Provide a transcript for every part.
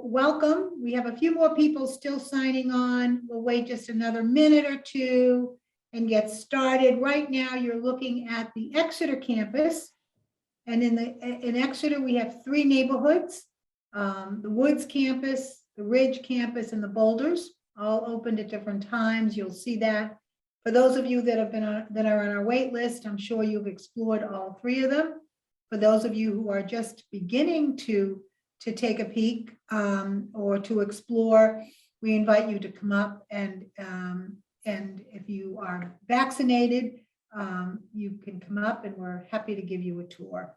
welcome. We have a few more people still signing on. We'll wait just another minute or two and get started. Right now, you're looking at the Exeter campus. And in Exeter, we have 3 neighborhoods, the Woods campus, the Ridge campus, and the Boulders, all opened at different times. You'll see that. For those of you that have that are on our wait list, I'm sure you've explored all 3 of them. For those of you who are just beginning to take a peek or to explore, we invite you to come up and if you are vaccinated, you can come up and we're happy to give you a tour.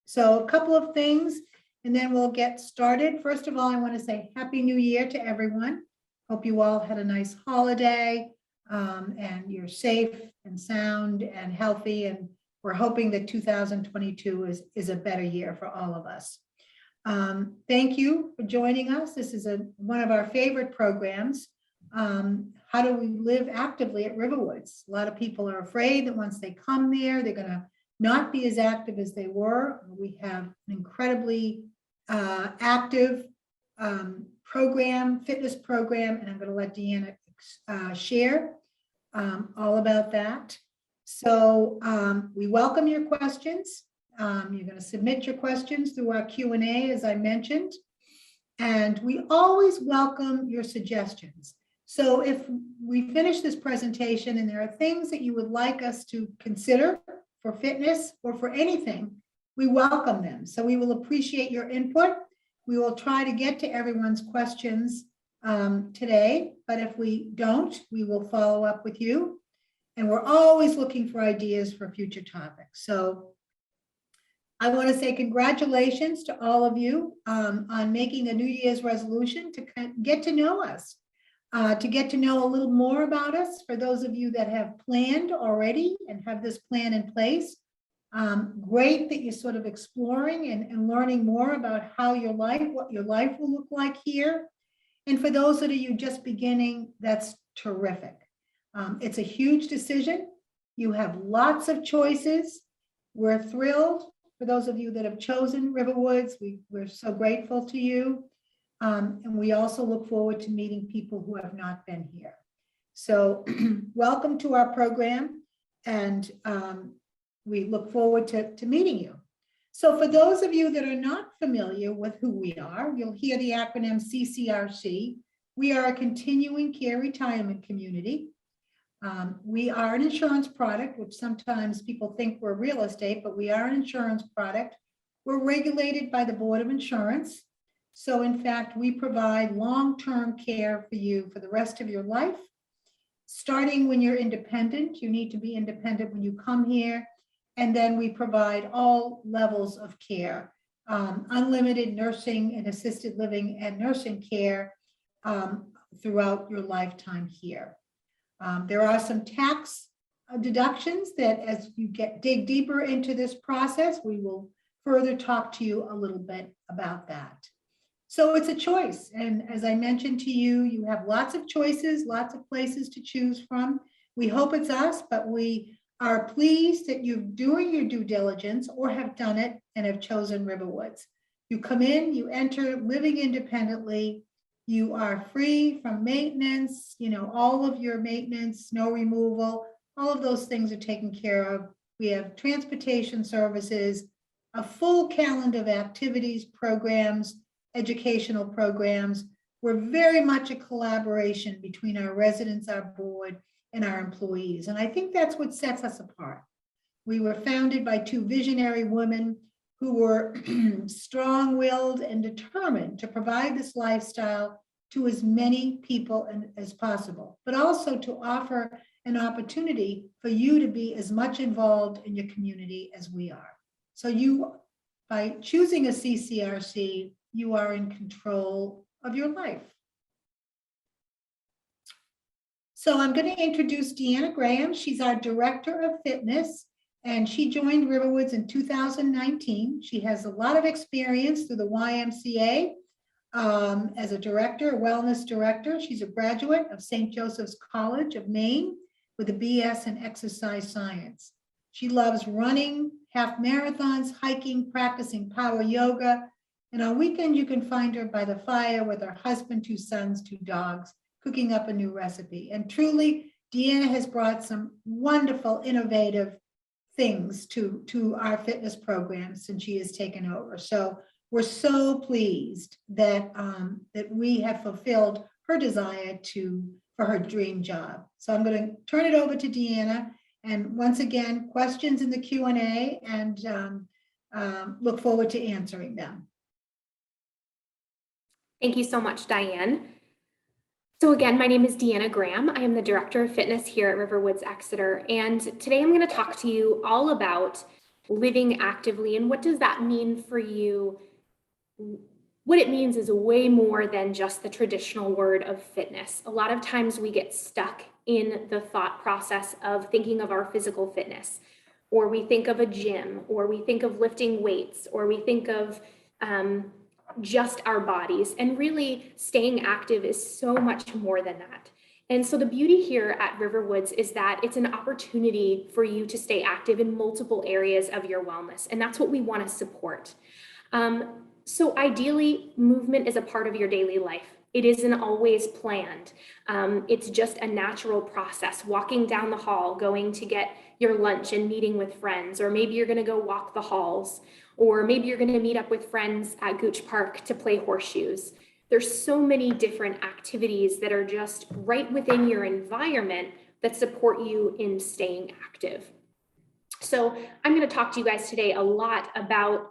So a couple of things and then we'll get started. First of all, I want to say Happy New Year to everyone. Hope you all had a nice holiday and you're safe and sound and healthy, and we're hoping that 2022 is a better year for all of us. Thank you for joining us. This is one of our favorite programs. How do we live actively at RiverWoods? A lot of people are afraid that once they come there, they're going to not be as active as they were. We have an incredibly active fitness program, and I'm going to let Deanna share all about that. So we welcome your questions. You're going to submit your questions through our Q&A, as I mentioned, and we always welcome your suggestions. So if we finish this presentation and there are things that you would like us to consider for fitness or for anything, we welcome them. So we will appreciate your input. We will try to get to everyone's questions today, but if we don't, we will follow up with you. And we're always looking for ideas for future topics. So I want to say congratulations to all of you on making a New Year's resolution to get to know us, to get to know a little more about us. For those of you that have planned already and have this plan in place, great that you're sort of exploring and learning more about how what your life will look like here. And for those of you just beginning, that's terrific. It's a huge decision. You have lots of choices. We're thrilled for those of you that have chosen RiverWoods. We're so grateful to you. And we also look forward to meeting people who have not been here. So welcome to our program, and we look forward to meeting you. So for those of you that are not familiar with who we are, you'll hear the acronym CCRC. We are a continuing care retirement community. We are an insurance product, which sometimes people think we're real estate, but we are an insurance product. We're regulated by the Board of Insurance. So in fact, we provide long-term care for you for the rest of your life. Starting when you're independent, you need to be independent when you come here. And then we provide all levels of care, unlimited nursing and assisted living and nursing care throughout your lifetime here. There are some tax deductions that as you dig deeper into this process, we will further talk to you a little bit about that. So it's a choice. And as I mentioned to you, you have lots of choices, lots of places to choose from. We hope it's us, but we are pleased that you're doing your due diligence or have done it and have chosen RiverWoods. You come in, you enter living independently. You are free from maintenance, all of your maintenance, snow removal, all of those things are taken care of. We have transportation services, a full calendar of activities, programs, educational programs. We're very much a collaboration between our residents, our board, and our employees. And I think that's what sets us apart. We were founded by 2 visionary women who were strong-willed and determined to provide this lifestyle to as many people as possible, but also to offer an opportunity for you to be as much involved in your community as we are. So you, by choosing a CCRC, you are in control of your life. So I'm going to introduce Deanna Graham. She's our Director of Fitness, and she joined RiverWoods in 2019. She has a lot of experience through the YMCA as a director, a wellness director. She's a graduate of St. Joseph's College of Maine with a BS in exercise science. She loves running, half marathons, hiking, practicing power yoga, And on weekends, you can find her by the fire with her husband, 2 sons, 2 dogs, cooking up a new recipe. And truly, Deanna has brought some wonderful, innovative things to our fitness program since she has taken over. So we're so pleased that that we have fulfilled her desire for her dream job. So I'm going to turn it over to Deanna. And once again, questions in the Q&A, and look forward to answering them. Thank you so much, Diane. So again, my name is Deanna Graham. I am the Director of Fitness here at RiverWoods Exeter. And today I'm going to talk to you all about living actively and what does that mean for you. What it means is way more than just the traditional word of fitness. A lot of times we get stuck in the thought process of thinking of our physical fitness, or we think of a gym, or we think of lifting weights, or we think of just our bodies. And really, staying active is so much more than that. And so the beauty here at RiverWoods is that it's an opportunity for you to stay active in multiple areas of your wellness. And that's what we want to support. So ideally, movement is a part of your daily life. It isn't always planned. It's just a natural process, walking down the hall, going to get your lunch and meeting with friends, or maybe you're going to go walk the halls, or maybe you're going to meet up with friends at Gooch Park to play horseshoes. There's so many different activities that are just right within your environment that support you in staying active. So I'm going to talk to you guys today a lot about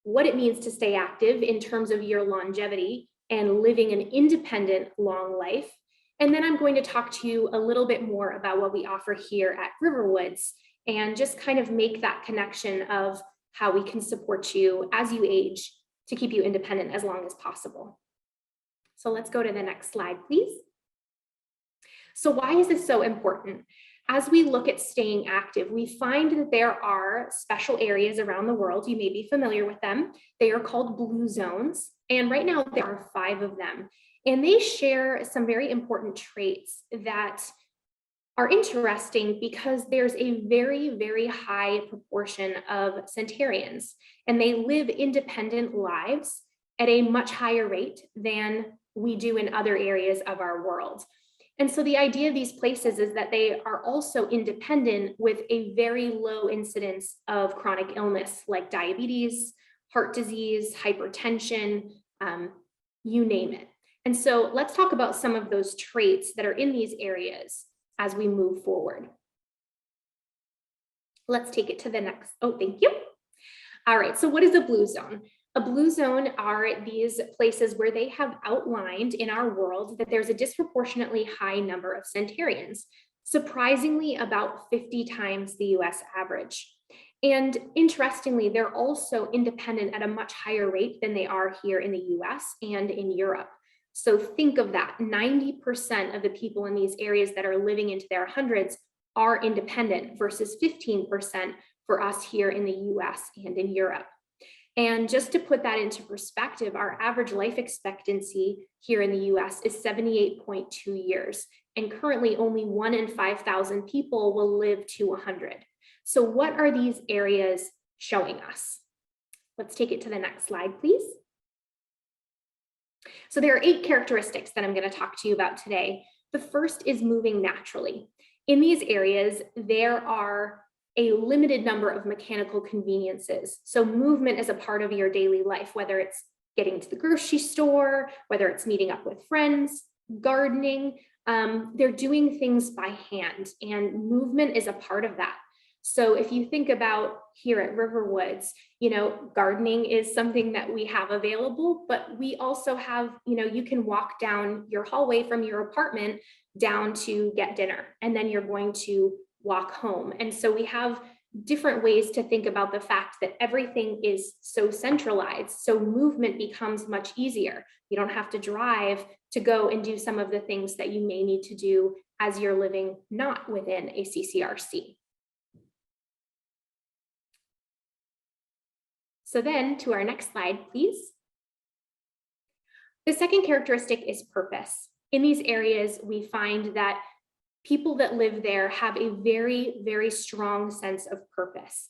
what it means to stay active in terms of your longevity and living an independent, long life. And then I'm going to talk to you a little bit more about what we offer here at RiverWoods and just kind of make that connection of how we can support you as you age to keep you independent as long as possible. So let's go to the next slide, please. So why is this so important? As we look at staying active, we find that there are special areas around the world. You may be familiar with them. They are called blue zones. And right now there are 5 of them. And they share some very important traits that are interesting because there's a very, very high proportion of centenarians, and they live independent lives at a much higher rate than we do in other areas of our world. And so the idea of these places is that they are also independent with a very low incidence of chronic illness like diabetes, heart disease, hypertension, you name it. And so let's talk about some of those traits that are in these areas as we move forward. Let's take it to the next. Oh, thank you. All right, so what is a blue zone? A blue zone are these places where they have outlined in our world that there's a disproportionately high number of centenarians, surprisingly about 50 times the US average. And interestingly, they're also independent at a much higher rate than they are here in the US and in Europe. So think of that, 90% of the people in these areas that are living into their hundreds are independent versus 15% for us here in the US and in Europe. And just to put that into perspective, our average life expectancy here in the US is 78.2 years. And currently only 1 in 5,000 people will live to 100. So what are these areas showing us? Let's take it to the next slide, please. So there are 8 characteristics that I'm going to talk to you about today. The first is moving naturally. In these areas, there are a limited number of mechanical conveniences. So movement is a part of your daily life, whether it's getting to the grocery store, whether it's meeting up with friends, gardening, they're doing things by hand, and movement is a part of that. So if you think about here at RiverWoods, gardening is something that we have available, but we also have, you can walk down your hallway from your apartment down to get dinner, and then you're going to walk home. And so we have different ways to think about the fact that everything is so centralized. So movement becomes much easier. You don't have to drive to go and do some of the things that you may need to do as you're living not within a CCRC. So then to our next slide, please. The second characteristic is purpose. In these areas, we find that people that live there have a very, very strong sense of purpose.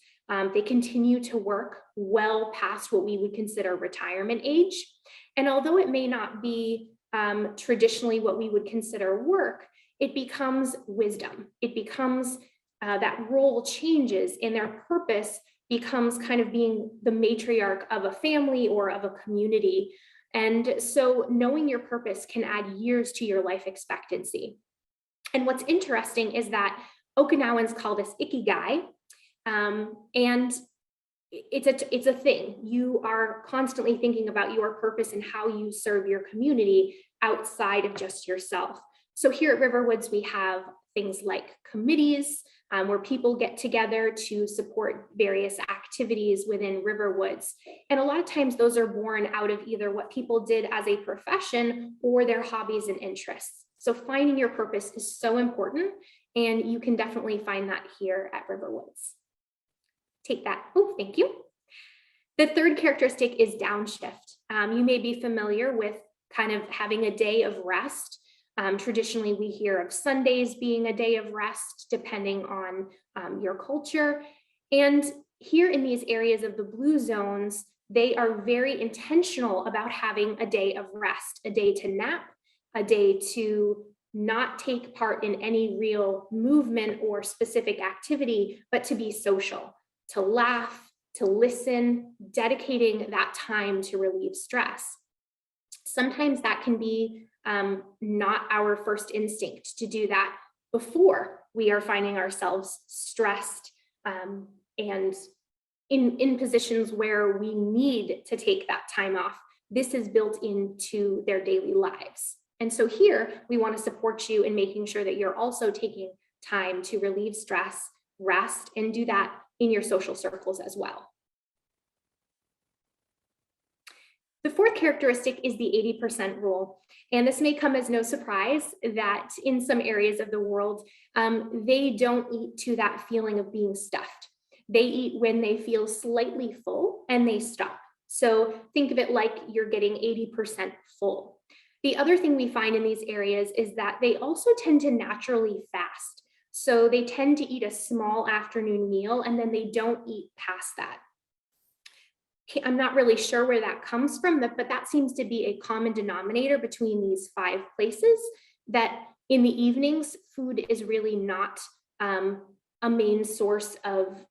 They continue to work well past what we would consider retirement age. And although it may not be traditionally what we would consider work, it becomes wisdom. It becomes that role changes and their purpose becomes kind of being the matriarch of a family or of a community. And so knowing your purpose can add years to your life expectancy. And what's interesting is that Okinawans call this ikigai, and it's a thing. You are constantly thinking about your purpose and how you serve your community outside of just yourself. So here at RiverWoods, we have things like committees where people get together to support various activities within RiverWoods. And a lot of times those are born out of either what people did as a profession or their hobbies and interests. So finding your purpose is so important, and you can definitely find that here at RiverWoods. Take that. Oh, thank you. The third characteristic is downshift. You may be familiar with kind of having a day of rest. Traditionally, we hear of Sundays being a day of rest, depending on your culture. And here in these areas of the blue zones, they are very intentional about having a day of rest, a day to nap, a day to not take part in any real movement or specific activity, but to be social, to laugh, to listen, dedicating that time to relieve stress. Sometimes that can be not our first instinct to do that before we are finding ourselves stressed and in positions where we need to take that time off. This is built into their daily lives. And so here we want to support you in making sure that you're also taking time to relieve stress, rest, and do that in your social circles as well. The fourth characteristic is the 80% rule. And this may come as no surprise that in some areas of the world, they don't eat to that feeling of being stuffed. They eat when they feel slightly full and they stop. So think of it like you're getting 80% full. The other thing we find in these areas is that they also tend to naturally fast. So they tend to eat a small afternoon meal and then they don't eat past that. I'm not really sure where that comes from, but that seems to be a common denominator between these 5 places, that in the evenings, food is really not a main source of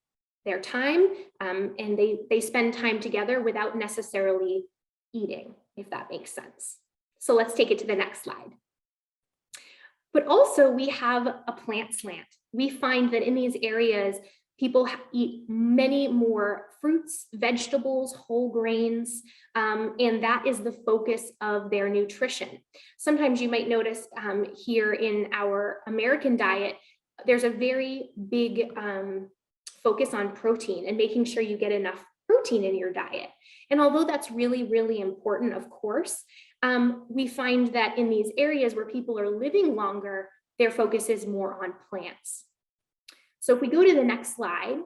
their time, and they spend time together without necessarily eating, if that makes sense. So let's take it to the next slide. But also we have a plant slant. We find that in these areas, people eat many more fruits, vegetables, whole grains, and that is the focus of their nutrition. Sometimes you might notice here in our American diet, there's a very big focus on protein and making sure you get enough protein in your diet. And although that's really, really important, of course, we find that in these areas where people are living longer, their focus is more on plants. So if we go to the next slide,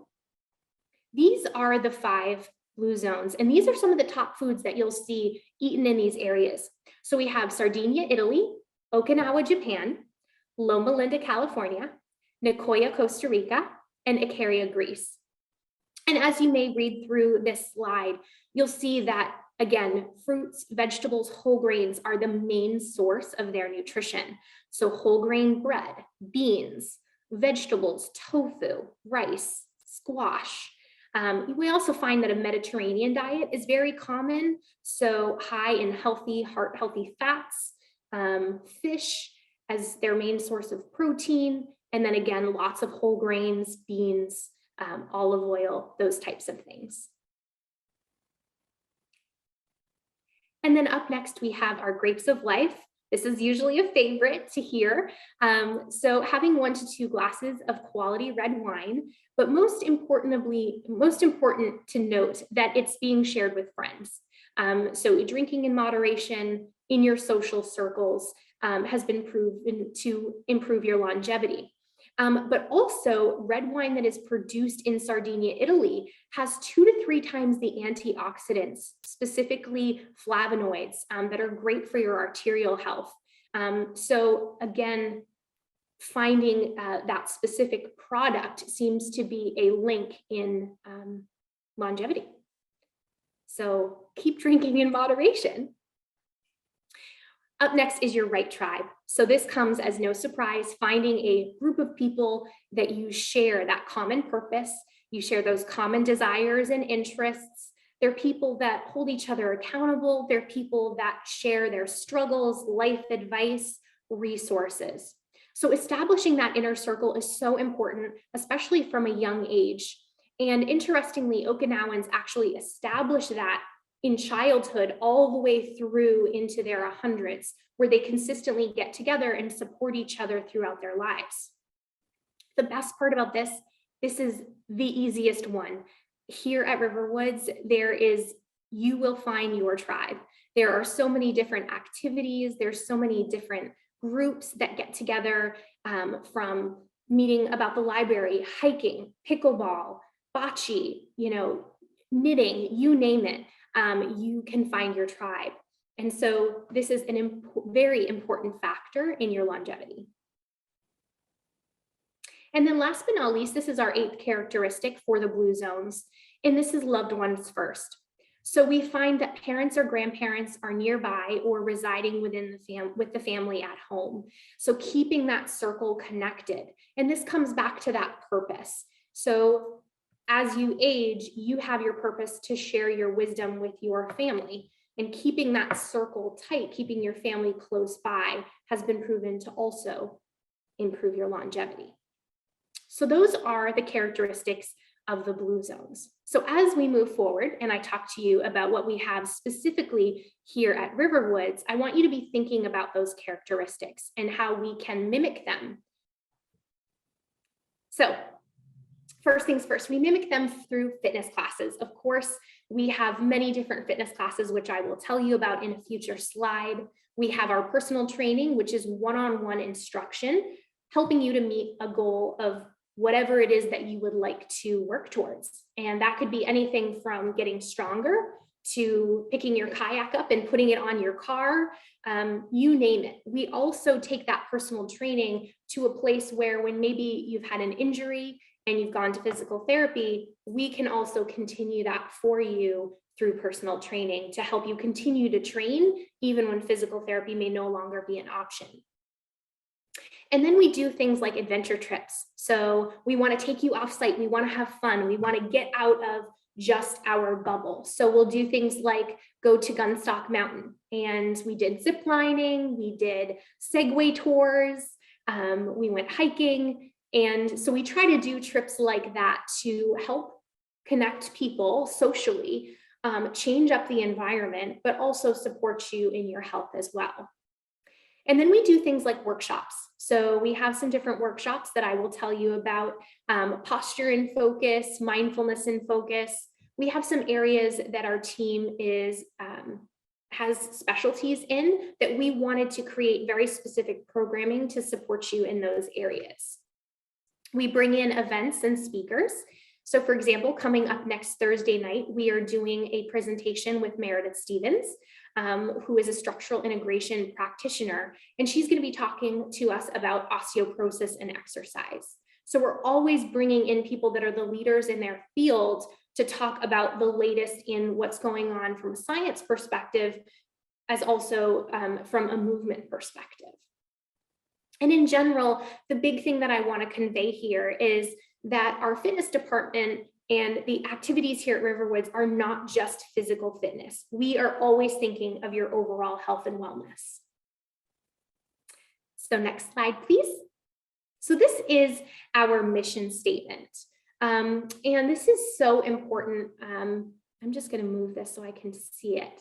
these are the 5 blue zones, and these are some of the top foods that you'll see eaten in these areas. So we have Sardinia, Italy, Okinawa, Japan, Loma Linda, California, Nicoya, Costa Rica, and Icaria, Greece. And as you may read through this slide, you'll see that, again, fruits, vegetables, whole grains are the main source of their nutrition. So whole grain bread, beans, vegetables, tofu, rice, squash. We also find that a Mediterranean diet is very common. So high in healthy, heart-healthy fats, fish as their main source of protein, and then again, lots of whole grains, beans, olive oil, those types of things. And then up next, we have our grapes of life. This is usually a favorite to hear. So having 1 to 2 glasses of quality red wine, but most important to note that it's being shared with friends. So drinking in moderation in your social circles has been proven to improve your longevity. But also red wine that is produced in Sardinia, Italy has 2 to 3 times the antioxidants, specifically flavonoids, that are great for your arterial health. So again, finding that specific product seems to be a link in longevity. So keep drinking in moderation. Up next is your right tribe. So this comes as no surprise, finding a group of people that you share that common purpose, you share those common desires and interests. They're people that hold each other accountable. They're people that share their struggles, life advice, resources. So establishing that inner circle is so important, especially from a young age. And interestingly, Okinawans actually establish that in childhood all the way through into their hundreds, where they consistently get together and support each other throughout their lives. The best part about this is the easiest one. Here at RiverWoods, you will find your tribe. There are so many different activities. There's so many different groups that get together, from meeting about the library, hiking, pickleball, bocce, knitting, you name it. You can find your tribe. And so this is a very important factor in your longevity. And then last but not least, this is our 8th characteristic for the blue zones, and this is loved ones first. So we find that parents or grandparents are nearby or residing within with the family at home. So keeping that circle connected. And this comes back to that purpose. So as you age, you have your purpose to share your wisdom with your family, and keeping that circle tight, keeping your family close by, has been proven to also improve your longevity. So those are the characteristics of the blue zones. So as we move forward, and I talk to you about what we have specifically here at RiverWoods, I want you to be thinking about those characteristics and how we can mimic them. So first things first, we mimic them through fitness classes. Of course, we have many different fitness classes, which I will tell you about in a future slide. We have our personal training, which is one-on-one instruction, helping you to meet a goal of whatever it is that you would like to work towards. And that could be anything from getting stronger to picking your kayak up and putting it on your car, you name it. We also take that personal training to a place where when maybe you've had an injury and you've gone to physical therapy, we can also continue that for you through personal training to help you continue to train even when physical therapy may no longer be an option. And then we do things like adventure trips. So we want to take you off site. We want to have fun. We want to get out of just our bubble. So we'll do things like go to Gunstock Mountain, and we did zip lining, we did Segway tours, we went hiking. And so we try to do trips like that to help connect people socially, change up the environment, but also support you in your health as well. And then we do things like workshops. So we have some different workshops that I will tell you about, posture in focus, mindfulness in focus. We have some areas that our team has specialties in that we wanted to create very specific programming to support you in those areas. We bring in events and speakers. So for example, coming up next Thursday night, we are doing a presentation with Meredith Stevens, who is a structural integration practitioner, and she's going to be talking to us about osteoporosis and exercise. So we're always bringing in people that are the leaders in their field to talk about the latest in what's going on from a science perspective, as also from a movement perspective. And in general, the big thing that I want to convey here is that our fitness department and the activities here at RiverWoods are not just physical fitness. We are always thinking of your overall health and wellness. So next slide, please. So this is our mission statement. And this is so important. I'm just going to move this so I can see it.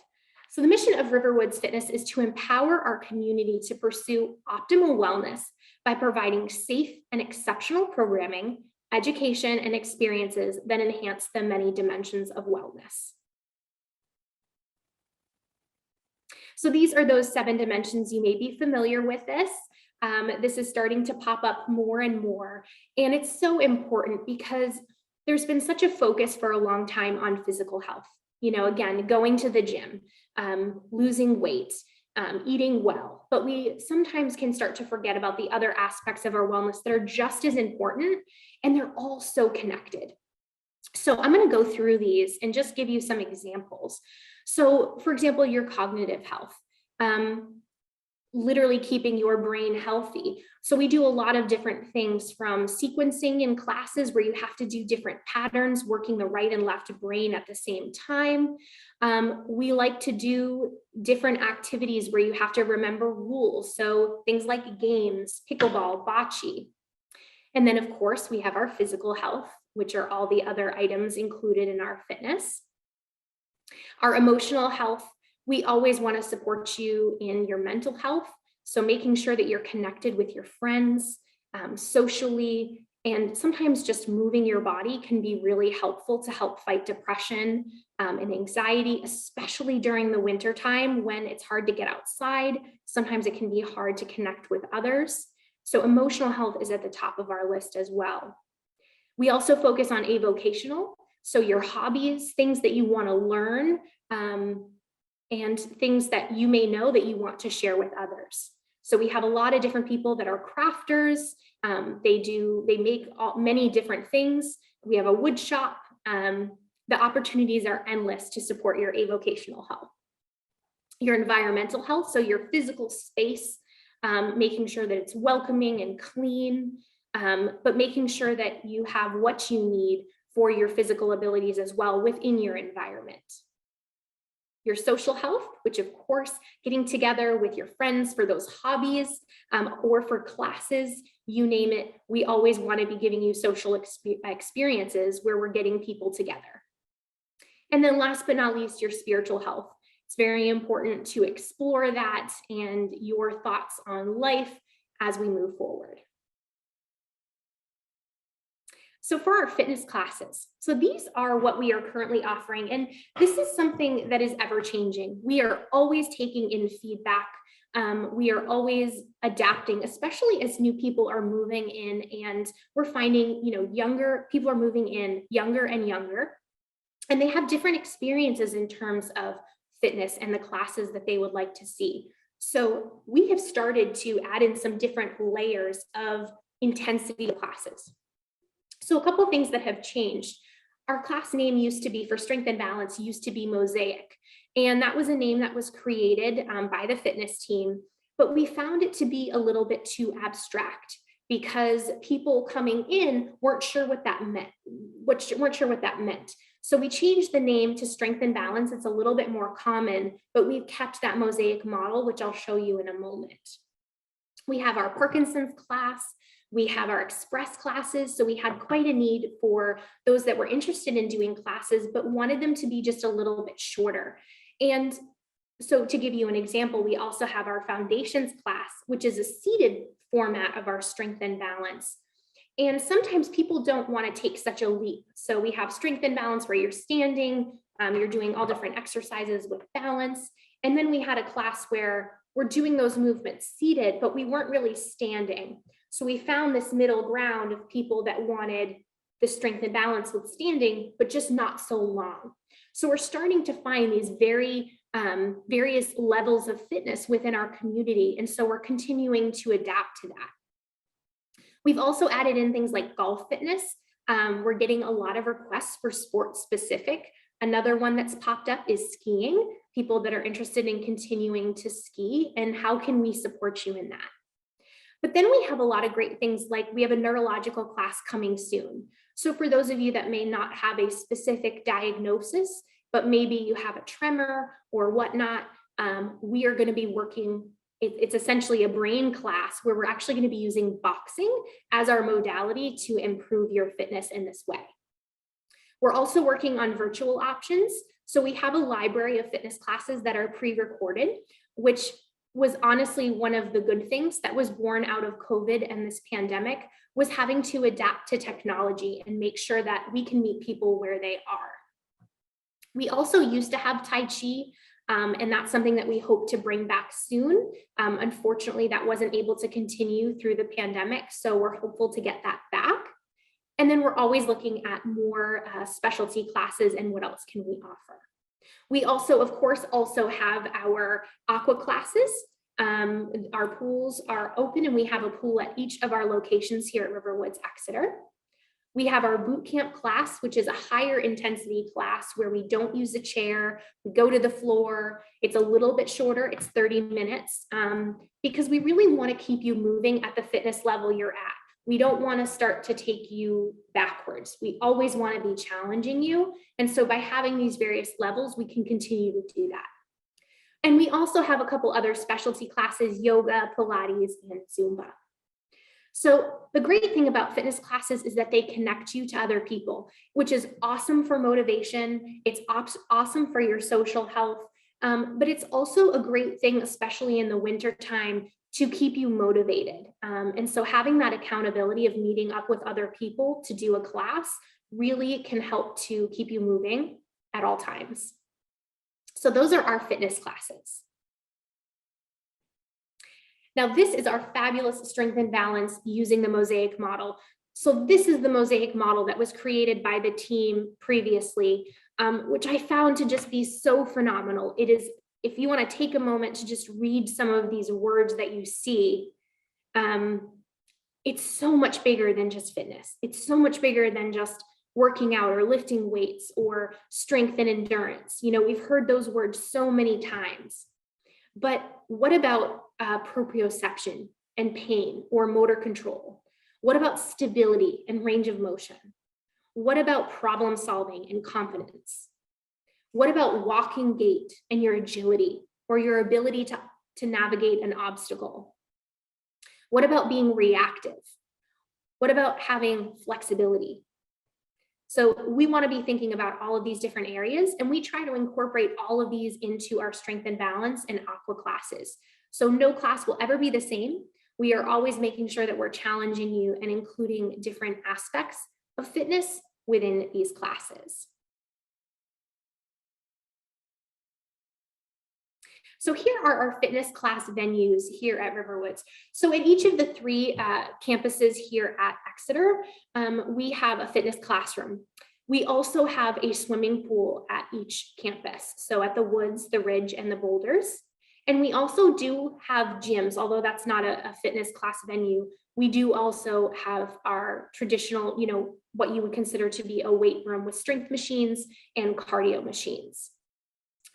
So the mission of RiverWoods Fitness is to empower our community to pursue optimal wellness by providing safe and exceptional programming, education, and experiences that enhance the many dimensions of wellness. So these are those 7 dimensions. You may be familiar with this. This is starting to pop up more and more. And it's so important because there's been such a focus for a long time on physical health. You know, again, going to the gym, losing weight. eating well, but we sometimes can start to forget about the other aspects of our wellness that are just as important, and they're all so connected. So I'm going to go through these and just give you some examples. So for example, your cognitive health, literally keeping your brain healthy. So we do a lot of different things, from sequencing in classes where you have to do different patterns, working the right and left brain at the same time. We like to do different activities where you have to remember rules. So things like games, pickleball, bocce. And then of course we have our physical health, which are all the other items included in our fitness. Our emotional health, we always want to support you in your mental health. So making sure that you're connected with your friends, socially, and sometimes just moving your body can be really helpful to help fight depression and anxiety, especially during the winter time when it's hard to get outside. Sometimes it can be hard to connect with others. So emotional health is at the top of our list as well. We also focus on avocational, so your hobbies, things that you want to learn, and things that you may know that you want to share with others. So we have a lot of different people that are crafters. They make many different things. We have a wood shop. The opportunities are endless to support your avocational health. Your environmental health, so your physical space, making sure that it's welcoming and clean, but making sure that you have what you need for your physical abilities as well within your environment. Your social health, which of course, getting together with your friends for those hobbies or for classes, you name it, we always want to be giving you social experiences where we're getting people together. And then last but not least, your spiritual health. It's very important to explore that and your thoughts on life as we move forward. So for our fitness classes, so these are what we are currently offering, and this is something that is ever changing. We are always taking in feedback. We are always adapting, especially as new people are moving in, and we're finding, younger people are moving in younger and younger, and they have different experiences in terms of fitness and the classes that they would like to see. So we have started to add in some different layers of intensity classes. So a couple of things that have changed. Our class name used to be, for strength and balance, used to be Mosaic. And that was a name that was created by the fitness team, but we found it to be a little bit too abstract because people coming in weren't sure what that meant. So we changed the name to Strength and Balance. It's a little bit more common, but we've kept that Mosaic model, which I'll show you in a moment. We have our Parkinson's class. We have our express classes. So we had quite a need for those that were interested in doing classes, but wanted them to be just a little bit shorter. And so to give you an example, we also have our foundations class, which is a seated format of our strength and balance. And sometimes people don't want to take such a leap. So we have strength and balance where you're standing, you're doing all different exercises with balance. And then we had a class where we're doing those movements seated, but we weren't really standing. So we found this middle ground of people that wanted the strength and balance with standing, but just not so long. So we're starting to find these various levels of fitness within our community. And so we're continuing to adapt to that. We've also added in things like golf fitness. We're getting a lot of requests for sport specific. Another one that's popped up is skiing, people that are interested in continuing to ski, and how can we support you in that? But then we have a lot of great things, like we have a neurological class coming soon. So for those of you that may not have a specific diagnosis, but maybe you have a tremor or whatnot, we are going to be working, it's essentially a brain class where we're actually going to be using boxing as our modality to improve your fitness in this way. We're also working on virtual options. So we have a library of fitness classes that are pre-recorded, which was honestly one of the good things that was born out of COVID and this pandemic, was having to adapt to technology and make sure that we can meet people where they are. We also used to have Tai Chi, and that's something that we hope to bring back soon. Unfortunately, that wasn't able to continue through the pandemic, so we're hopeful to get that back. And then we're always looking at more specialty classes and what else can we offer. We also, of course, also have our aqua classes. Our pools are open and we have a pool at each of our locations here at RiverWoods Exeter. We have our boot camp class, which is a higher intensity class where we don't use a chair, we go to the floor. It's a little bit shorter, it's 30 minutes, because we really want to keep you moving at the fitness level you're at. We don't want to start to take you backwards. We always want to be challenging you. And so by having these various levels, we can continue to do that. And we also have a couple other specialty classes, yoga, Pilates, and Zumba. So the great thing about fitness classes is that they connect you to other people, which is awesome for motivation. It's awesome for your social health, but it's also a great thing, especially in the winter time, to keep you motivated. And so having that accountability of meeting up with other people to do a class really can help to keep you moving at all times. So those are our fitness classes. Now, this is our fabulous strength and balance using the mosaic model. So this is the mosaic model that was created by the team previously, which I found to just be so phenomenal. It is, if you want to take a moment to just read some of these words that you see, it's so much bigger than just fitness. It's so much bigger than just working out or lifting weights or strength and endurance. You know, we've heard those words so many times. But what about proprioception and pain or motor control? What about stability and range of motion? What about problem solving and confidence? What about walking gait and your agility or your ability to navigate an obstacle? What about being reactive? What about having flexibility? So we want to be thinking about all of these different areas, and we try to incorporate all of these into our strength and balance and aqua classes. So no class will ever be the same. We are always making sure that we're challenging you and including different aspects of fitness within these classes. So here are our fitness class venues here at RiverWoods. So at each of the three campuses here at Exeter, we have a fitness classroom. We also have a swimming pool at each campus. So at the Woods, the Ridge, and the Boulders. And we also do have gyms, although that's not a fitness class venue. We do also have our traditional, you know, what you would consider to be a weight room with strength machines and cardio machines.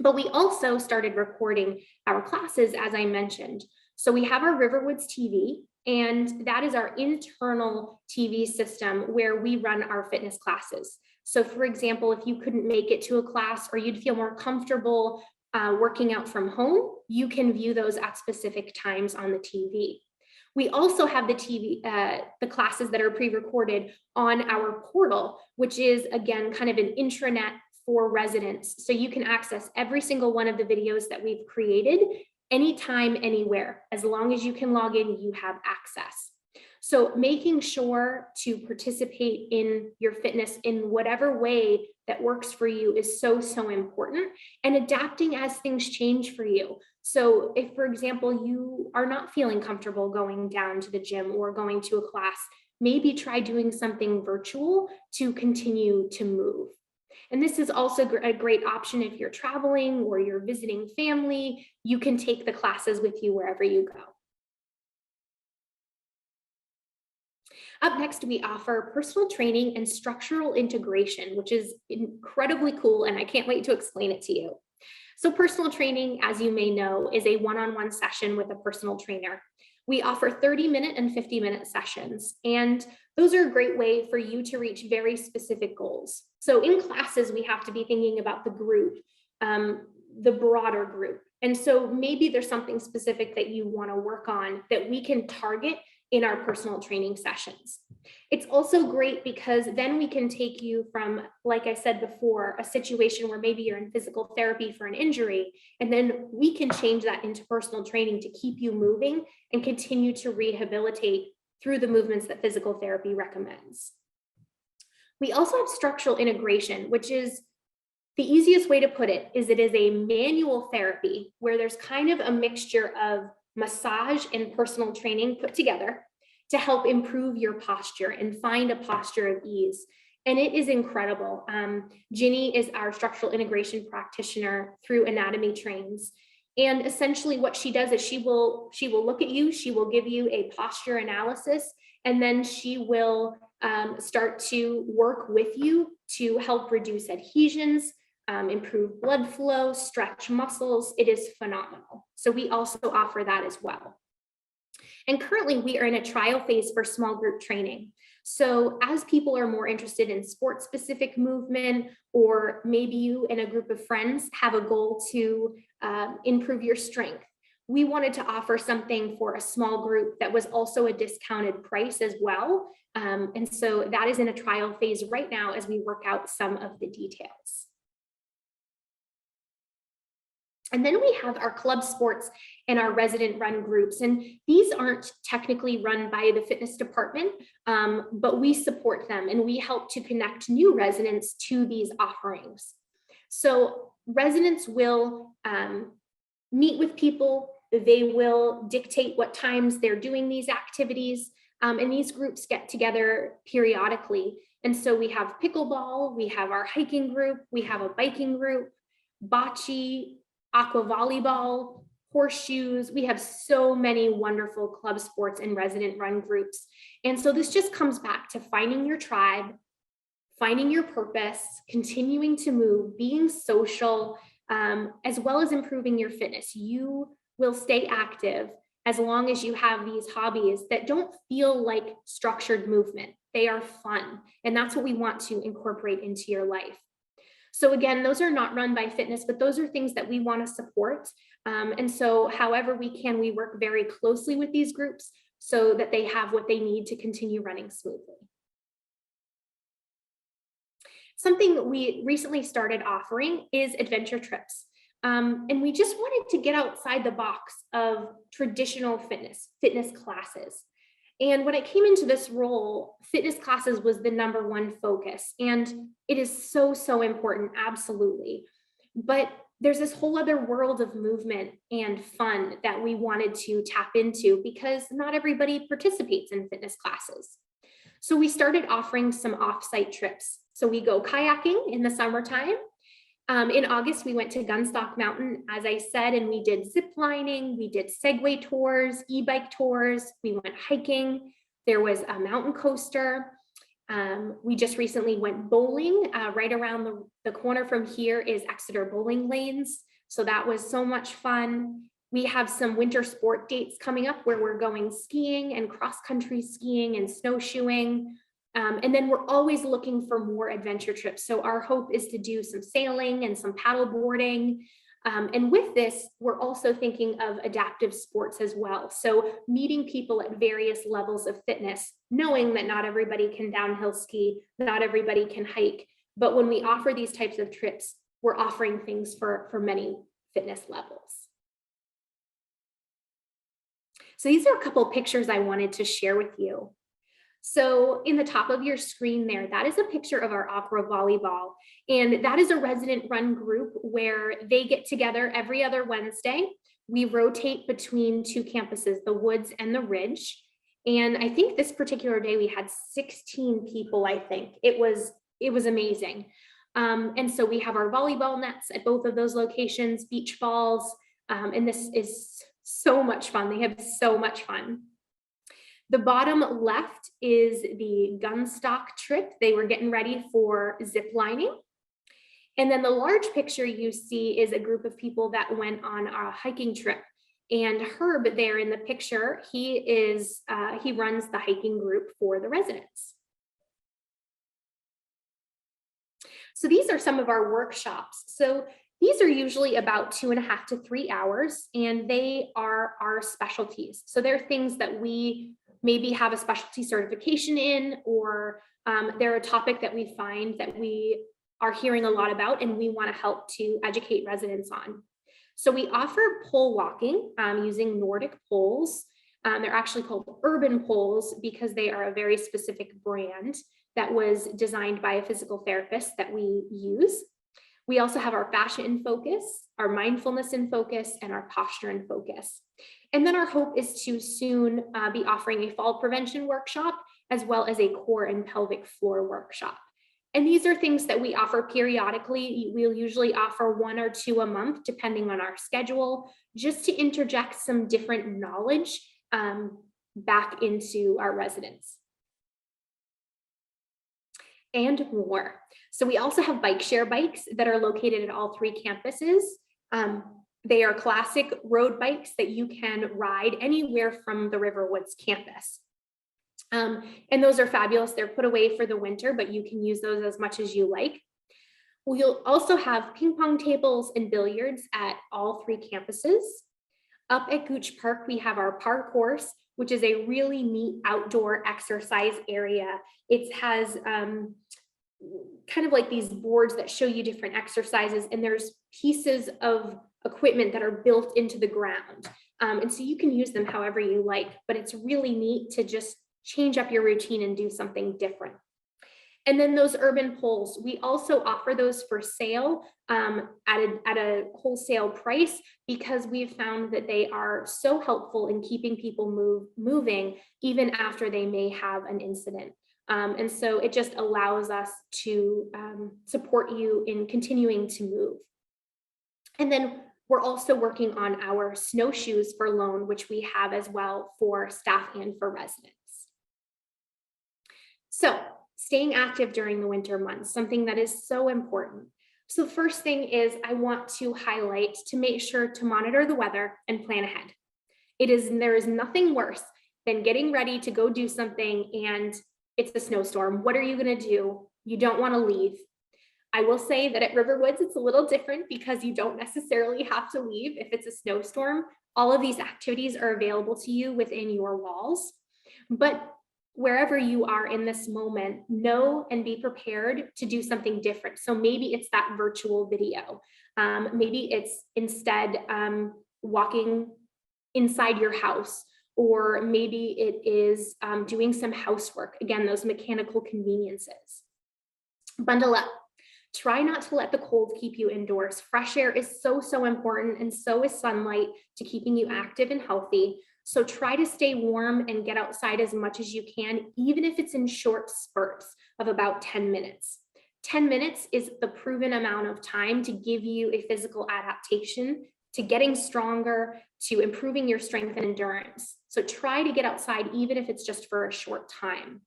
But we also started recording our classes, as I mentioned. So we have our RiverWoods TV, and that is our internal TV system where we run our fitness classes. So for example, if you couldn't make it to a class or you'd feel more comfortable working out from home, you can view those at specific times on the TV. We also have the classes that are pre-recorded on our portal, which is again kind of an intranet for residents. So you can access every single one of the videos that we've created anytime, anywhere. As long as you can log in, you have access. So making sure to participate in your fitness in whatever way that works for you is so, so important, and adapting as things change for you. So if, for example, you are not feeling comfortable going down to the gym or going to a class, maybe try doing something virtual to continue to move. And this is also a great option if you're traveling or you're visiting family. You can take the classes with you wherever you go. Up next, we offer personal training and structural integration, which is incredibly cool, and I can't wait to explain it to you. So personal training, as you may know, is a one-on-one session with a personal trainer. We offer 30-minute and 50-minute sessions, and those are a great way for you to reach very specific goals. So in classes, we have to be thinking about the group, the broader group. And so maybe there's something specific that you want to work on that we can target in our personal training sessions. It's also great because then we can take you from, like I said before, a situation where maybe you're in physical therapy for an injury, and then we can change that into personal training to keep you moving and continue to rehabilitate through the movements that physical therapy recommends. We also have structural integration, which is the easiest way to put it is it is a manual therapy where there's kind of a mixture of massage and personal training put together to help improve your posture and find a posture of ease. And it is incredible. Ginny is our structural integration practitioner through Anatomy Trains. And essentially what she does is she will look at you, she will give you a posture analysis, and then she will start to work with you to help reduce adhesions, improve blood flow, stretch muscles. It is phenomenal. So we also offer that as well. And currently we are in a trial phase for small group training. So as people are more interested in sport specific movement, or maybe you and a group of friends have a goal to improve your strength, we wanted to offer something for a small group that was also a discounted price as well. And so that is in a trial phase right now as we work out some of the details. And then we have our club sports and our resident run groups. And these aren't technically run by the fitness department, but we support them and we help to connect new residents to these offerings. So residents will meet with people, they will dictate what times they're doing these activities, and these groups get together periodically. And so we have pickleball, we have our hiking group, we have a biking group, bocce, aqua volleyball, horseshoes. We have so many wonderful club sports and resident run groups. And so this just comes back to finding your tribe, finding your purpose, continuing to move, being social, as well as improving your fitness. You will stay active as long as you have these hobbies that don't feel like structured movement. They are fun. And that's what we want to incorporate into your life. So again, those are not run by fitness, but those are things that we want to support. And so however we can, we work very closely with these groups so that they have what they need to continue running smoothly. Something we recently started offering is adventure trips. And we just wanted to get outside the box of traditional fitness classes. And when I came into this role, fitness classes was the #1 focus. And it is so, so important, absolutely. But there's this whole other world of movement and fun that we wanted to tap into because not everybody participates in fitness classes. So we started offering some off-site trips. So we go kayaking in the summertime. In August, we went to Gunstock Mountain, as I said, and we did zip lining, we did Segway tours, e-bike tours, we went hiking. There was a mountain coaster. We just recently went bowling. Right around the corner from here is Exeter bowling lanes. So that was so much fun. We have some winter sport dates coming up where we're going skiing and cross-country skiing and snowshoeing. And then we're always looking for more adventure trips. So our hope is to do some sailing and some paddle boarding. And with this, we're also thinking of adaptive sports as well. So meeting people at various levels of fitness, knowing that not everybody can downhill ski, not everybody can hike. But when we offer these types of trips, we're offering things for many fitness levels. So these are a couple of pictures I wanted to share with you. So in the top of your screen there, that is a picture of our aqua volleyball. And that is a resident run group where they get together every other Wednesday. We rotate between 2 campuses, the Woods and the Ridge. And I think this particular day we had 16 people, I think. It was amazing. And so we have our volleyball nets at both of those locations, beach balls, and this is so much fun. They have so much fun. The bottom left is the Gunstock trip. They were getting ready for zip lining. And then the large picture you see is a group of people that went on a hiking trip. And Herb there in the picture, he runs the hiking group for the residents. So these are some of our workshops. So these are usually about 2.5 to 3 hours, and they are our specialties. So they're things that we maybe have a specialty certification in, or they're a topic that we find that we are hearing a lot about and we want to help to educate residents on. So we offer pole walking using Nordic poles. They're actually called urban poles because they are a very specific brand that was designed by a physical therapist that we use. We also have our fascia in focus, our mindfulness in focus, and our posture in focus. And then our hope is to soon be offering a fall prevention workshop, as well as a core and pelvic floor workshop. And these are things that we offer periodically. We'll usually offer 1 or 2 a month, depending on our schedule, just to interject some different knowledge back into our residents. And more. So we also have bike share bikes that are located at all 3 campuses. They are classic road bikes that you can ride anywhere from the RiverWoods campus. And those are fabulous. They're put away for the winter, but you can use those as much as you like. We'll also have ping pong tables and billiards at all 3 campuses. Up at Gooch Park, we have our park course, which is a really neat outdoor exercise area. It has kind of like these boards that show you different exercises, and there's pieces of equipment that are built into the ground. And so you can use them however you like, but it's really neat to just change up your routine and do something different. And then those urban poles, we also offer those for sale at a wholesale price, because we've found that they are so helpful in keeping people moving even after they may have an incident. And so it just allows us to support you in continuing to move. And then we're also working on our snowshoes for loan, which we have as well for staff and for residents. So staying active during the winter months, something that is so important. So the first thing is I want to highlight to make sure to monitor the weather and plan ahead. There is nothing worse than getting ready to go do something and it's a snowstorm. What are you going to do? You don't want to leave. I will say that at RiverWoods, it's a little different because you don't necessarily have to leave if it's a snowstorm. All of these activities are available to you within your walls. But wherever you are in this moment, know and be prepared to do something different. So maybe it's that virtual video. Maybe it's instead walking inside your house, or maybe it is doing some housework. Again, those mechanical conveniences. Bundle up. Try not to let the cold keep you indoors. Fresh air is so, so important, and so is sunlight to keeping you active and healthy. So try to stay warm and get outside as much as you can, even if it's in short spurts of about 10 minutes. 10 minutes is the proven amount of time to give you a physical adaptation to getting stronger, to improving your strength and endurance. So try to get outside, even if it's just for a short time.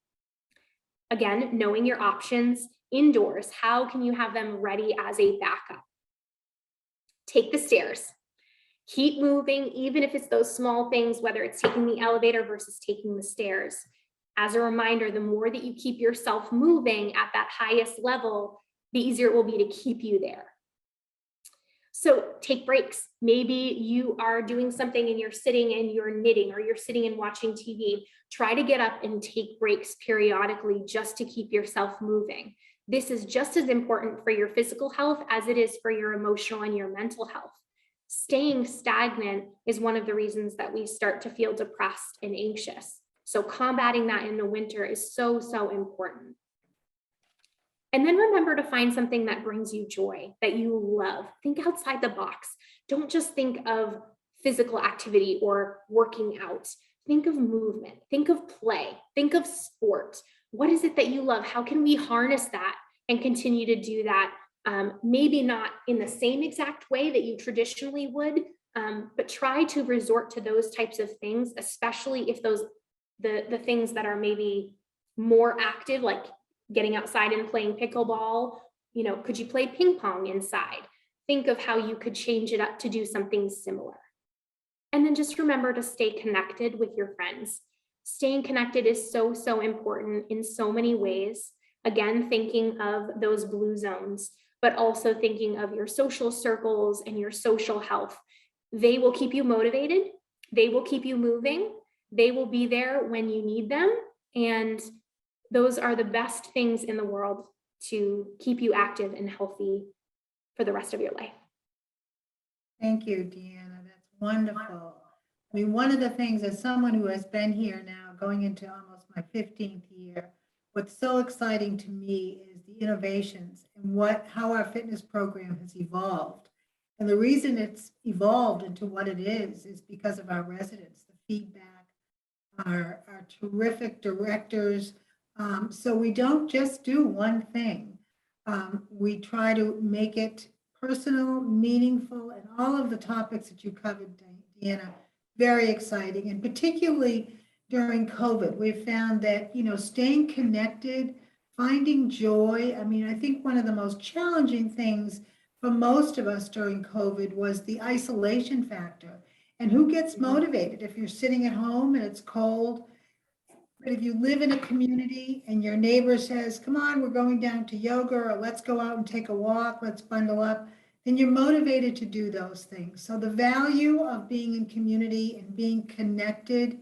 Again, knowing your options indoors, how can you have them ready as a backup? Take the stairs. Keep moving, even if it's those small things, whether it's taking the elevator versus taking the stairs. As a reminder, the more that you keep yourself moving at that highest level, the easier it will be to keep you there. So take breaks. Maybe you are doing something and you're sitting and you're knitting, or you're sitting and watching TV. Try to get up and take breaks periodically just to keep yourself moving. This is just as important for your physical health as it is for your emotional and your mental health. Staying stagnant is one of the reasons that we start to feel depressed and anxious. So combating that in the winter is so, so important. And then remember to find something that brings you joy, that you love. Think outside the box. Don't just think of physical activity or working out. Think of movement. Think of play. Think of sport. What is it that you love? How can we harness that and continue to do that? Maybe not in the same exact way that you traditionally would, but try to resort to those types of things, especially if the things that are maybe more active, like getting outside and playing pickleball. Could you play ping pong inside? Think of how you could change it up to do something similar. And then just remember to stay connected with your friends. Staying connected is so, so important in so many ways. Again, thinking of those blue zones, but also thinking of your social circles and your social health. They will keep you motivated. They will keep you moving. They will be there when you need them. And those are the best things in the world to keep you active and healthy for the rest of your life. Thank you, Deanna. That's wonderful. I mean, one of the things, as someone who has been here now going into almost my 15th year, what's so exciting to me is the innovations and how our fitness program has evolved. And the reason it's evolved into what it is because of our residents, the feedback, our terrific directors. So we don't just do one thing. We try to make it personal, meaningful, and all of the topics that you covered, Deanna, very exciting. And particularly during COVID, we've found that, staying connected, finding joy. I mean, I think one of the most challenging things for most of us during COVID was the isolation factor. And who gets motivated if you're sitting at home and it's cold? But if you live in a community and your neighbor says, come on, we're going down to yoga, or let's go out and take a walk, let's bundle up, then you're motivated to do those things. So the value of being in community and being connected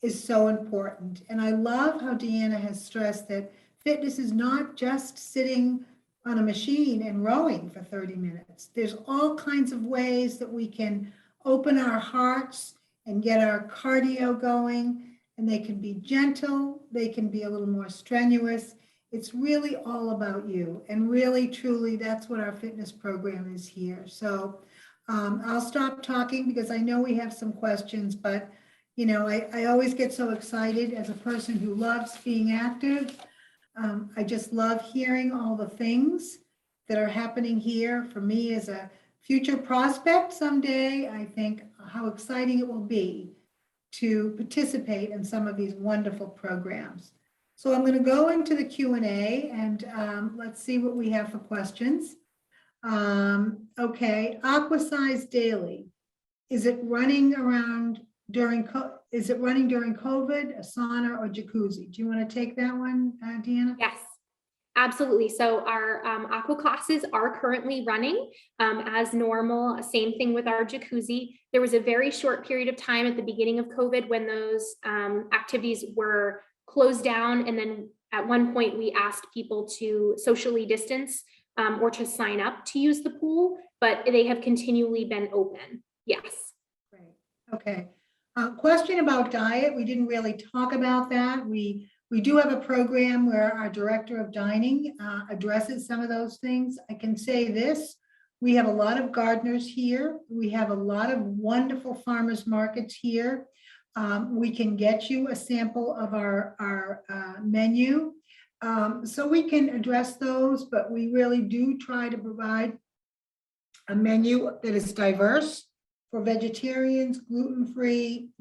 is so important. And I love how Deanna has stressed that fitness is not just sitting on a machine and rowing for 30 minutes. There's all kinds of ways that we can open our hearts and get our cardio going. And they can be gentle, they can be a little more strenuous. It's really all about you. And really, truly, that's what our fitness program is here. So I'll stop talking because I know we have some questions, but I always get so excited as a person who loves being active. I just love hearing all the things that are happening here. For me as a future prospect someday, I think how exciting it will be to participate in some of these wonderful programs. So I'm going to go into the Q&A and let's see what we have for questions. Okay, Aquasize Daily. Is it running during COVID, a sauna or jacuzzi? Do you want to take that one, Deanna? Yes. Absolutely. So our aqua classes are currently running as normal. Same thing with our jacuzzi. There was a very short period of time at the beginning of COVID when those activities were closed down. And then at one point we asked people to socially distance or to sign up to use the pool, but they have continually been open. Yes. Great. Okay. Question about diet. We didn't really talk about that. We do have a program where our director of dining addresses some of those things. I can say this, we have a lot of gardeners here. We have a lot of wonderful farmers markets here. We can get you a sample of our menu. So we can address those, but we really do try to provide a menu that is diverse for vegetarians, gluten-free,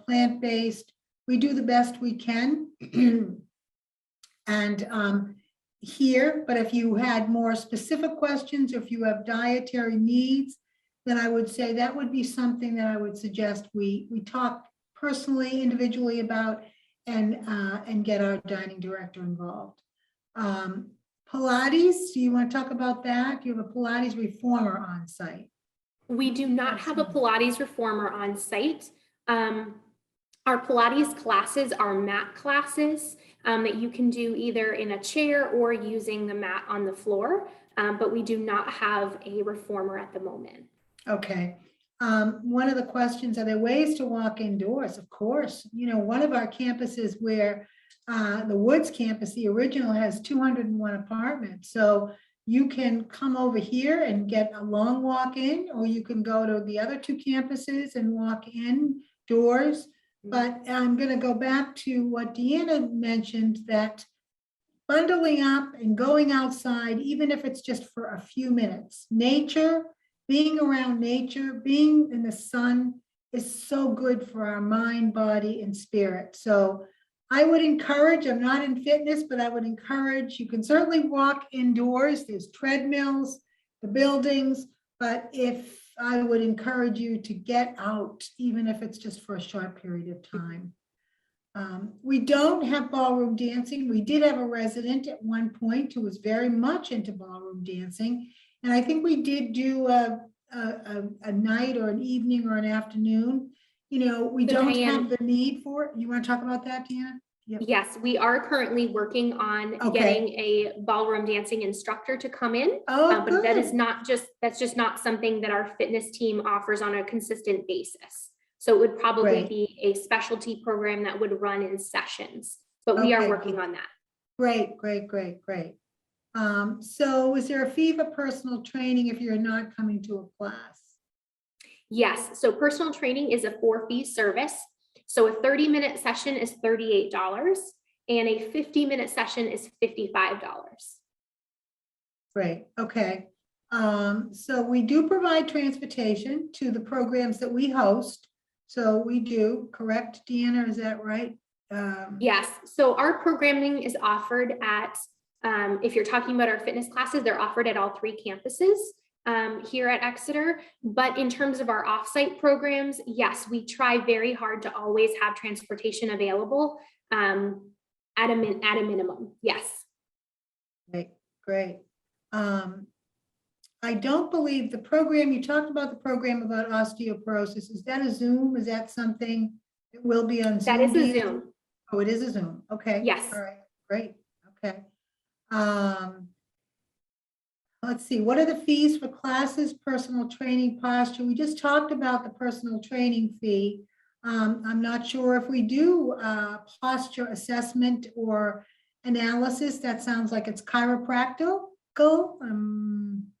plant-based. We do the best we can and here, but if you had more specific questions, if you have dietary needs, then I would say that would be something that I would suggest we talk personally, individually about and get our dining director involved. Pilates, do you want to talk about that? Do you have a Pilates reformer on site? We do not have a Pilates reformer on site. Our Pilates classes are mat classes that you can do either in a chair or using the mat on the floor, but we do not have a reformer at the moment. Okay. One of the questions, are there ways to walk indoors? Of course. One of our campuses where the Woods campus, the original, has 201 apartments. So you can come over here and get a long walk in, or you can go to the other two campuses and walk indoors. But I'm going to go back to what Deanna mentioned, that bundling up and going outside, even if it's just for a few minutes, nature, being around nature, being in the sun is so good for our mind, body, and spirit. So I would encourage, I'm not in fitness, but I would encourage, you can certainly walk indoors. There's treadmills, the buildings, but I would encourage you to get out, even if it's just for a short period of time. We don't have ballroom dancing. We did have a resident at one point who was very much into ballroom dancing. And I think we did do a night or an evening or an afternoon. We don't have the need for it. You want to talk about that, Deanna? Yep. Yes, we are currently working on getting a ballroom dancing instructor to come in, but that's just not something that our fitness team offers on a consistent basis. So it would probably be a specialty program that would run in sessions, but we are working on that. Great. So is there a fee for personal training if you're not coming to a class? Yes, so personal training is a for-fee service. So a 30-minute session is $38 and a 50-minute session is $55. Great, okay. So we do provide transportation to the programs that we host. So we do, correct, Deanna, is that right? Yes, so our programming is offered at, if you're talking about our fitness classes, they're offered at all 3 campuses here at Exeter. But in terms of our offsite programs, yes, we try very hard to always have transportation available at a minimum, yes. Great, great. I don't believe the program, you talked about the program about osteoporosis. Is that a Zoom? Is that something that will be on Zoom? That is a Deanna? Zoom. Oh, it is a Zoom. Okay. Yes. All right, great. Okay. Let's see, what are the fees for classes, personal training, posture? We just talked about the personal training fee. I'm not sure if we do posture assessment or analysis. That sounds like it's chiropractic.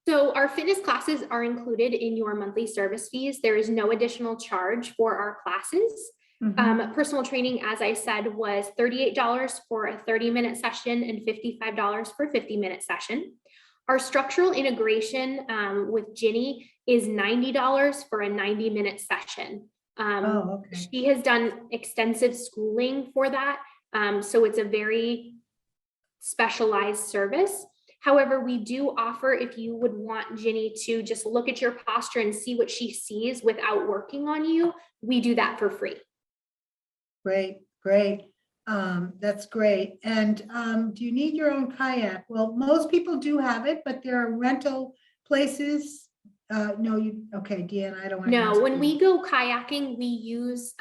So our fitness classes are included in your monthly service fees. There is no additional charge for our classes. Personal training, as I said, was $38 for a 30-minute session and $55 for a 50-minute session. Our structural integration with Ginny is $90 for a 90-minute session. Okay. She has done extensive schooling for that. So it's a very specialized service. However, we do offer, if you would want Ginny to just look at your posture and see what she sees without working on you, we do that for free. Great, great. That's great. And do you need your own kayak? Well, most people do have it, but there are rental places. No, okay, Deanna, I don't want to. No, when we go kayaking, we use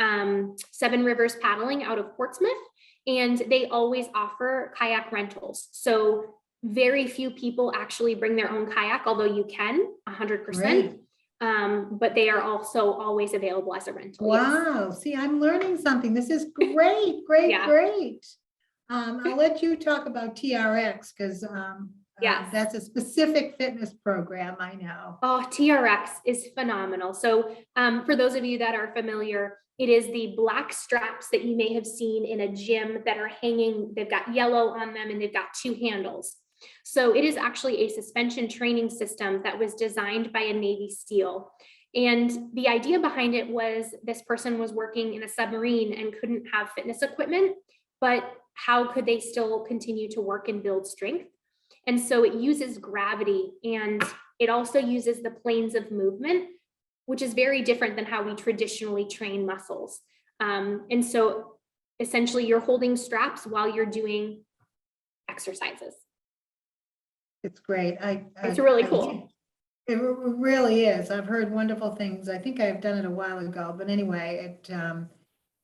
Seven Rivers Paddling out of Portsmouth, and they always offer kayak rentals. So very few people actually bring their own kayak, although you can 100%. But they are also always available as a rental. Wow. Yes. See, I'm learning something. This is great, great, yeah. Great. I'll let you talk about TRX because yes. That's a specific fitness program, I know. Oh, TRX is phenomenal. So for those of you that are familiar, it is the black straps that you may have seen in a gym that are hanging. They've got yellow on them and they've got 2 handles. So it is actually a suspension training system that was designed by a Navy SEAL. And the idea behind it was this person was working in a submarine and couldn't have fitness equipment, but how could they still continue to work and build strength? And so it uses gravity, and it also uses the planes of movement, which is very different than how we traditionally train muscles. And so essentially you're holding straps while you're doing exercises. It's great. It's really cool. It really is. I've heard wonderful things. I think I've done it a while ago, but anyway,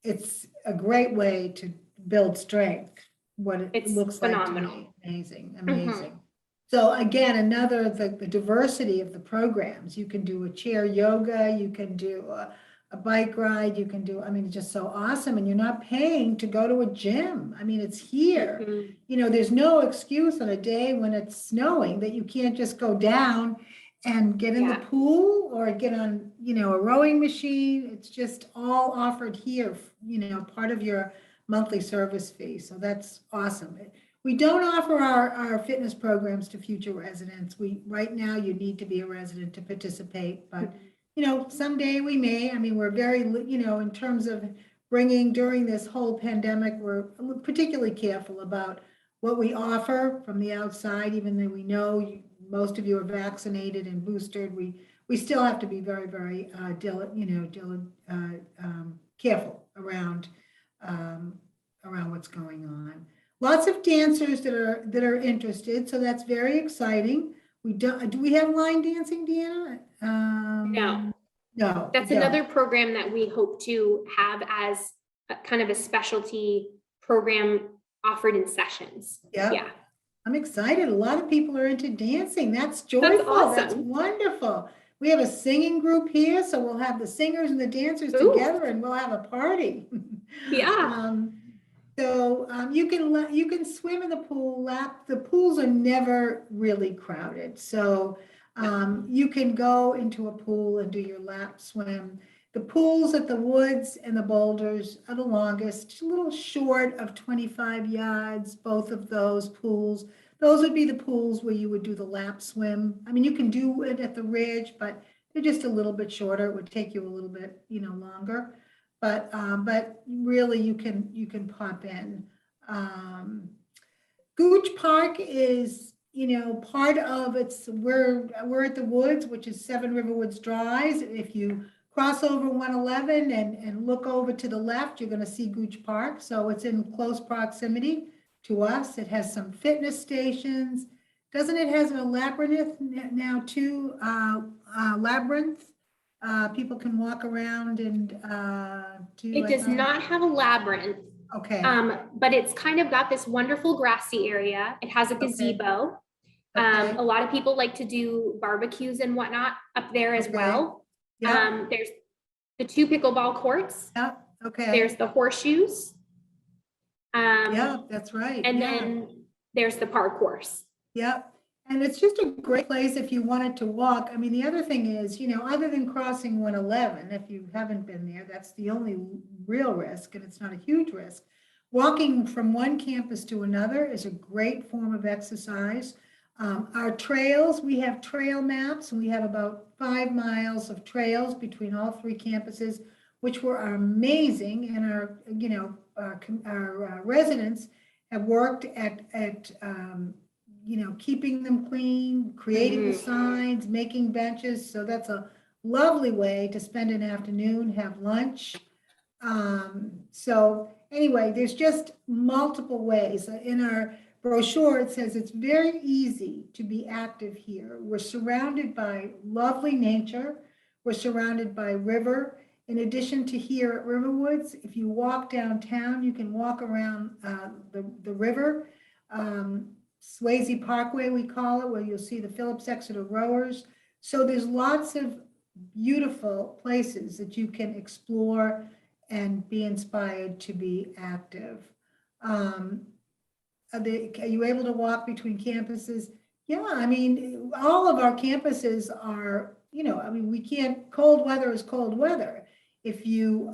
it's a great way to build strength. What it looks phenomenal. Like to me. Amazing, amazing. So again, the diversity of the programs. You can do a chair yoga, you can do a bike ride, you can do, I mean, it's just so awesome. And you're not paying to go to a gym. I mean, it's here. You know, there's no excuse on a day when it's snowing that you can't just go down and get in the pool or get on, you know, a rowing machine. It's just all offered here, you know, part of your monthly service fee. So that's awesome. We don't offer our fitness programs to future residents. Right now you need to be a resident to participate, but you know, someday we may. I mean, we're very, you know, in terms of bringing during this whole pandemic, we're particularly careful about what we offer from the outside, even though we know most of you are vaccinated and boosted. We still have to be very, very careful around what's going on. Lots of dancers that are interested, so that's very exciting. Do we have line dancing, Deanna? No. That's another program that we hope to have as a kind of a specialty program offered in sessions. Yeah. I'm excited. A lot of people are into dancing. That's joyful. That's awesome. That's wonderful. We have a singing group here, so we'll have the singers and the dancers together and we'll have a party. Yeah. So you can swim in the pool. The pools are never really crowded. So you can go into a pool and do your lap swim. The pools at the Woods and the Boulders are the longest, a little short of 25 yards, both of those pools. those would be the pools where you would do the lap swim. I mean, you can do it at the ridge, but they're just a little bit shorter. It would take you a little bit, longer. But really you can pop in. Gooch Park is, part of we're at the woods, which is 7 RiverWoods Drive. If you cross over 111 and look over to the left, you're going to see Gooch Park. So it's in close proximity to us. It has some fitness stations. Doesn't it has a labyrinth now too? Labyrinth. People can walk around and do. It does not have a labyrinth. Okay. But it's kind of got this wonderful grassy area. It has a gazebo. Okay. A lot of people like to do barbecues and whatnot up there as well. Yeah. There's the 2 pickleball courts. Yeah. Okay. There's the horseshoes. Yeah, that's right. And then there's the park course. Yeah. And it's just a great place if you wanted to walk. I mean, the other thing is, other than crossing 111, if you haven't been there, that's the only real risk, and it's not a huge risk. Walking from one campus to another is a great form of exercise. Our trails, we have trail maps, and we have about 5 miles of trails between all 3 campuses, which were amazing. And our residents have worked at keeping them clean, creating the signs, making benches. So that's a lovely way to spend an afternoon, have lunch. So anyway, there's just multiple ways. In our brochure, it says it's very easy to be active here. We're surrounded by lovely nature. We're surrounded by river. In addition to here at RiverWoods, if you walk downtown, you can walk around the river. Swayze Parkway, we call it, where you'll see the Phillips Exeter rowers. So there's lots of beautiful places that you can explore and be inspired to be active. Are you able to walk between campuses? Yeah, I mean, all of our campuses are, we can't, cold weather is cold weather. If you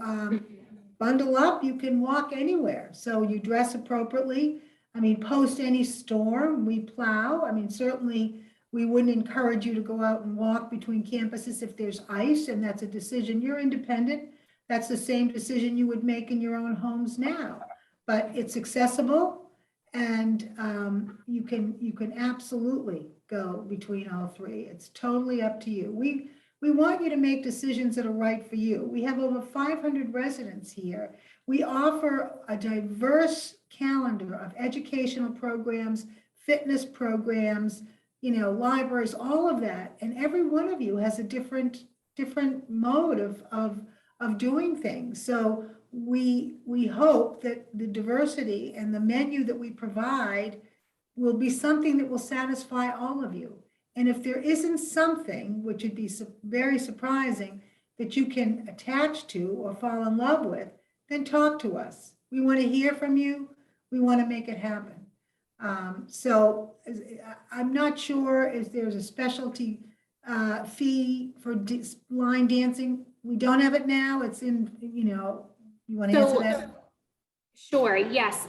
bundle up, you can walk anywhere. So you dress appropriately. I mean, post any storm, we plow. I mean, certainly we wouldn't encourage you to go out and walk between campuses if there's ice, and that's a decision. You're independent. That's the same decision you would make in your own homes now. But it's accessible, and you can absolutely go between all 3. It's totally up to you. We want you to make decisions that are right for you. We have over 500 residents here. We offer a diverse calendar of educational programs, fitness programs, libraries, all of that. And every one of you has a different mode of doing things. So we hope that the diversity and the menu that we provide will be something that will satisfy all of you. And if there isn't something, which would be very surprising, that you can attach to or fall in love with, then talk to us. We want to hear from you. We want to make it happen. So I'm not sure if there's a specialty fee for line dancing. We don't have it now. It's in, you want to answer that? Sure, yes.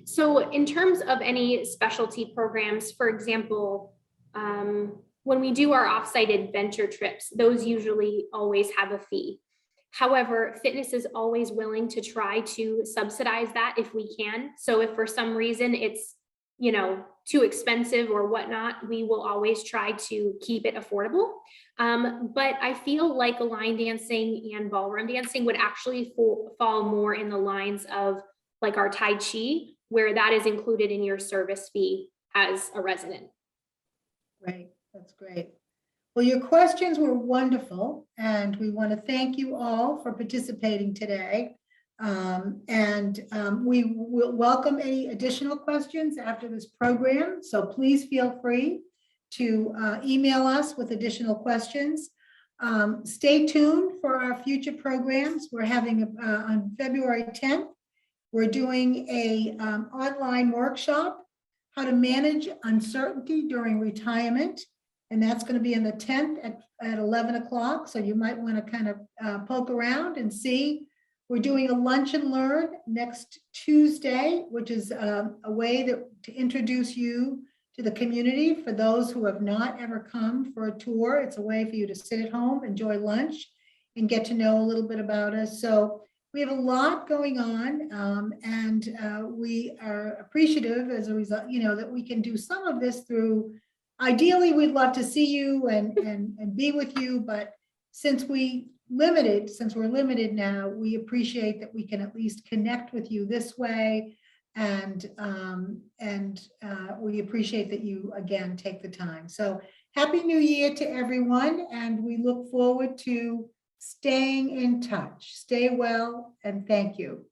So in terms of any specialty programs, for example, when we do our offsite adventure trips, those usually always have a fee. However, fitness is always willing to try to subsidize that if we can. So if for some reason it's, too expensive or whatnot, we will always try to keep it affordable. But I feel like line dancing and ballroom dancing would actually fall more in the lines of like our Tai Chi, where that is included in your service fee as a resident. Great, that's great. Well, your questions were wonderful, and we want to thank you all for participating today. We will welcome any additional questions after this program, so please feel free to email us with additional questions. Stay tuned for our future programs. We're having on February 10th, we're doing a online workshop, how to manage uncertainty during retirement. And that's going to be on the 10th at 11 o'clock. So you might want to kind of poke around and see. We're doing a lunch and learn next Tuesday, which is a way to introduce you to the community. For those who have not ever come for a tour, it's a way for you to sit at home, enjoy lunch, and get to know a little bit about us. So we have a lot going on, and we are appreciative as a result, that we can do some of this through, ideally, we'd love to see you and be with you, but since we're limited now, we appreciate that we can at least connect with you this way. And we appreciate that you, again, take the time. So Happy New Year to everyone. And we look forward to staying in touch. Stay well, and thank you.